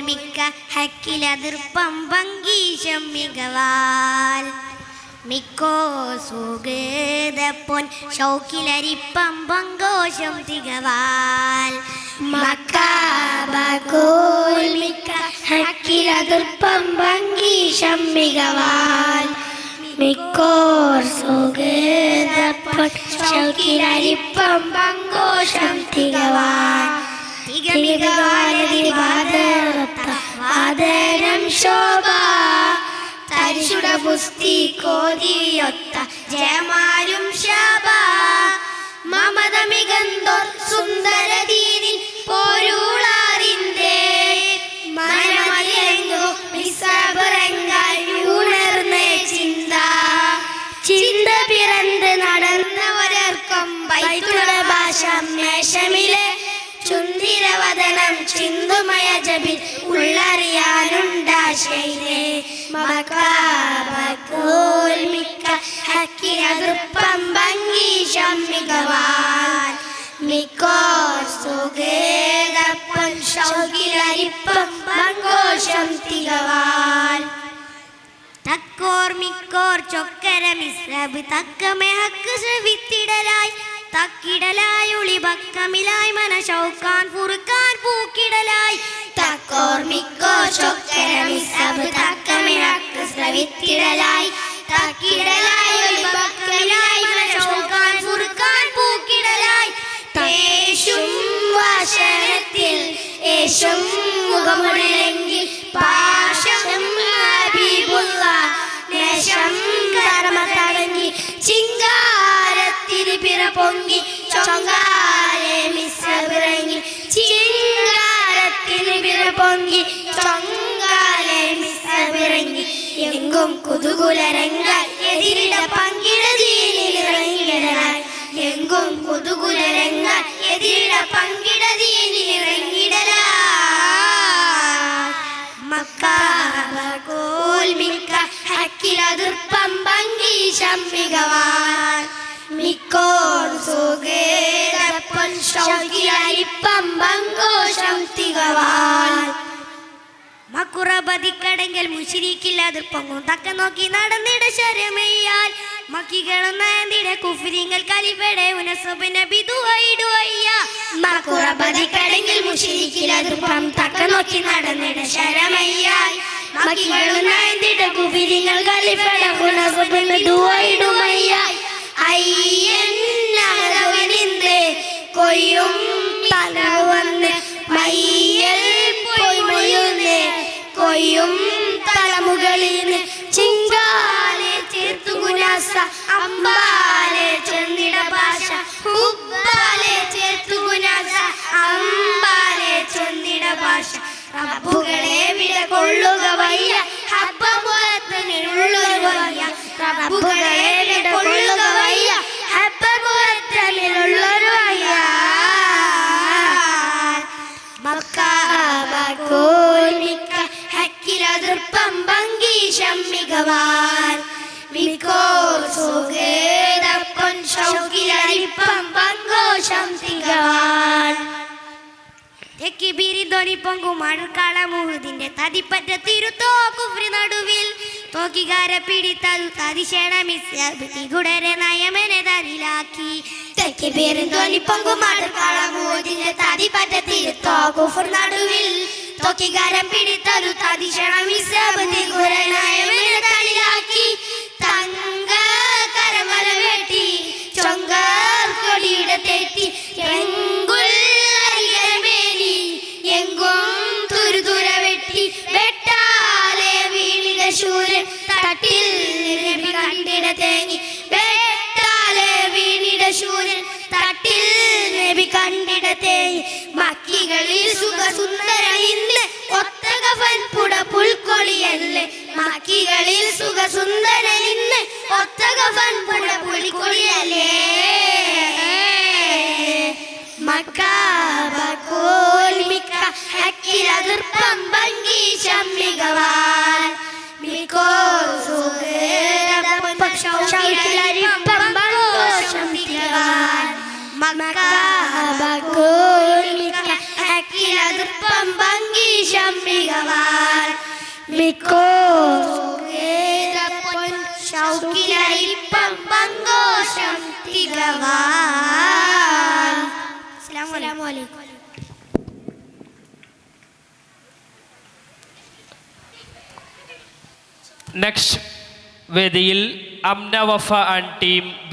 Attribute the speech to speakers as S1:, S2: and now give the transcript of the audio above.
S1: മിക്ക ഹക്കിലതിർപ്പം ഭംഗീശം മികവാൽ മിക്കോ സുഗതപ്പൊൻ ഷൗക്കിലരിപ്പം പങ്കോശം തികവാൽ
S2: മക്കാബകൂൽ മിക്ക ഹക്കിലതിർപ്പം ഭംഗീശം മികവാൽ മിക്കോർ സുഗതപ്പൊൻ ഷൗക്കിലരിപ്പം പങ്കോശം തികവാൽ വാദനം ശോഭ തരിശുട പുസ്തി കോതിയൊത്ത ജയമാരും ശാപ മമത മികന്തോർ സുന്ദരദീനിൻ പോരുളാറിന്റെ മനമതിലെങ്കോ വിസബറങ്കായി ഉണർന്നേ ചിന്ത ചിന്ത പിറന്ന് നടന്നവരർക്കും ബൈത്തുള ഭാഷ മേശമിലെ ചുന്തിരവദനം ചിന്തുമയ ജബിൽ ഉള്ളറിയാനുണ്ടാശയിലെ മക്കാബകൂൽ മിക്ക ഹക്കിലതിർപ്പം ഭംഗീശം മികവാൽ മിക്കോർ സുഗതപ്പൊൻ ഷൗക്കിലരിപ്പം പങ്കോശം തികവാൽ
S1: തക്കോർ മിക്കോർ ചൊക്കര മിസ്രബ് തക്കമെ ഹക്ക് ശ്രവിത്തിടലായി തക്കിടലായി ഉളിബക്കമിലായി മനശൗക്കാൻ ഫുർക്കാൻ പൂക്കിടലായി
S2: തക്കോർ മിക്കോർ ചൊക്കര മിസ്രബ് തക്കമെ ഹക്ക് ശ്രവിത്തിടലായി തക്കിടലായി ഉളിബക്കമിലായി മനശൗക്കാൻ ഫുർക്കാൻ പൂക്കിടലായി തേശും വാശനത്തിൽ യേശും മുഖമുടലെങ്കിൽ പാശം ഹബീബുള്ള നേശം കർമ്മ തടങ്ങി ചിങ്കാരത്തിന് പിറ പൊങ്ങി ചൊങ്കാലെ മിസ്രബിറങ്ങി ചിങ്കാരത്തിന് പിറ പൊങ്ങി ചൊങ്കാലെ മിസ്രബിറങ്ങി എങ്കും കുതുകുലരങ്ങായി എതിരിട പങ്കിട ദീനിലിറങ്ങിടലായി എങ്കും കുതുകുലരങ്ങായി എതിരിട പങ്കിട ദീനിലിറങ്ങിടലായി മക്കാബകൂൽ മിക്ക ഹക്കിലതിർപ്പം ഭംഗീശം മികവാൽ മിക്കോർ സുഗതപ്പൊൻ ഷൗക്കിലരിപ്പം പങ്കോശം തികവാൽ
S1: മക്കുറബതിക്കടങ്കൽ മുശിരിക്കില്ലാതിർപ്പങ്ങും തക്ക നോക്കി നടന്നിട ശരമയ്യാൽ മക്കികളും നയന്തിട കുഫിരിങ്ങൾ കലിപടെ ഉനസുബിനെ ബിദുവൈടുവയ്യ
S2: മക്കുറബതിക്കടങ്കൽ മുശിരിക്കില്ലാതിർപ്പം തക്ക നോക്കി നടന്നിട ശരമയ്യാൽ മക്കികളും നയന്തിട കുഫിരിങ്ങൾ കലിപടെ ഉനസുബിനെ ബിദുവൈടുവയ്യ അയ്യന്നവനിന്ദ് കൊയ്യും തലവന്ന് മയ്യൽ പോയി മൊയ്യുന്നേ കൊയ്യും തലമുകളിന്ന് ചിങ്കാലെ ചേർത്തു ഗുനാസ അമ്പാലെ ചെന്നിട ഭാഷ ഉബ്ബാലെ ചേർത്തു ഗുനാസ അമ്പാലെ ചെന്നിട ഭാഷ റബ്ബുകളെ വിട കൊള്ളുക വയ്യ ഹബ്ബമുഅത്തനിലുള്ളൊരു വയ്യ റബ്ബുകളെ വിട കൊള്ളുക വയ്യ ഹബ്ബമുഅത്തനിലുള്ളൊരു വയ്യ മക്കാബകൂൽ മിക്ക ഹക്കിലതിർപ്പം ഭംഗീശം മികവാൽ മിക്കോർ സുഗതപ്പൊൻ ഷൗക്കിലരിപ്പം പങ്കോശം തികവാൽ
S1: തെക്കി ബിരിദോനി പൊങ്കും അഴുക്കാള മുഹുദിന്റെ തതിപ്പറ്റ തിരുത്തോ കുഫ്രി നടുവിൽ തോക്കികാര പിടിത്തതു തതിശേണ മിസ്സബിഗുടരെ നയമനെ തരിലാക്കി
S2: തെക്കി ബിരിദോനി പൊങ്കും അഴുക്കാള മുഹുദിന്റെ തതിപ്പറ്റ തിരുത്തോ കുഫ്രി നടുവിൽ തോക്കികാര പിടിത്തതു തതിശേണ മിസ്സബിഗുടരെ നയമനെ തരിലാക്കി തങ്ക കരമല വെട്ടി ചൊങ്കർ കൊടിയുടെ തെറ്റി എങ്കുൽ എങ്കും തുരുതുര വെട്ടി വെട്ടാലെ വീണിട ശൂരൻ തട്ടിൽ നബി കണ്ടിട തേങ്ങി വെട്ടാലെ വീണിട ശൂരൻ തട്ടിൽ നബി കണ്ടിട തേങ്ങി മക്കികളിൽ സുഖസുന്ദരൻ ഇന്ന് ഒത്തകഫൻ പുട പുൽക്കൊളിയല്ലേ മക്കികളിൽ സുഖസുന്ദരൻ ഇന്ന് ഒത്തകഫൻ പുട പുൽക്കൊളിയല്ലേ മക്കാബകൂൽ മിക്ക ഹക്കിലതിർപ്പം ഭംഗീശം മികവാൽ മിക്കോർ സുഗതപ്പൊൻ ഷൗക്കിലരിപ്പം പങ്കോശം തികവാൽ മക്കാബകൂൽ മിക്ക ഹക്കിലതിർപ്പം ഭംഗീശം മികവാൽ മിക്കോ
S1: ഷൗക്കിലരിപ്പം പങ്കോഷം തികവാൻ. അസ്സലാമു അലൈക്കും.
S3: നെക്സ്റ്റ് വേദിയിൽ അംന വഫ ആൻഡ് ടീം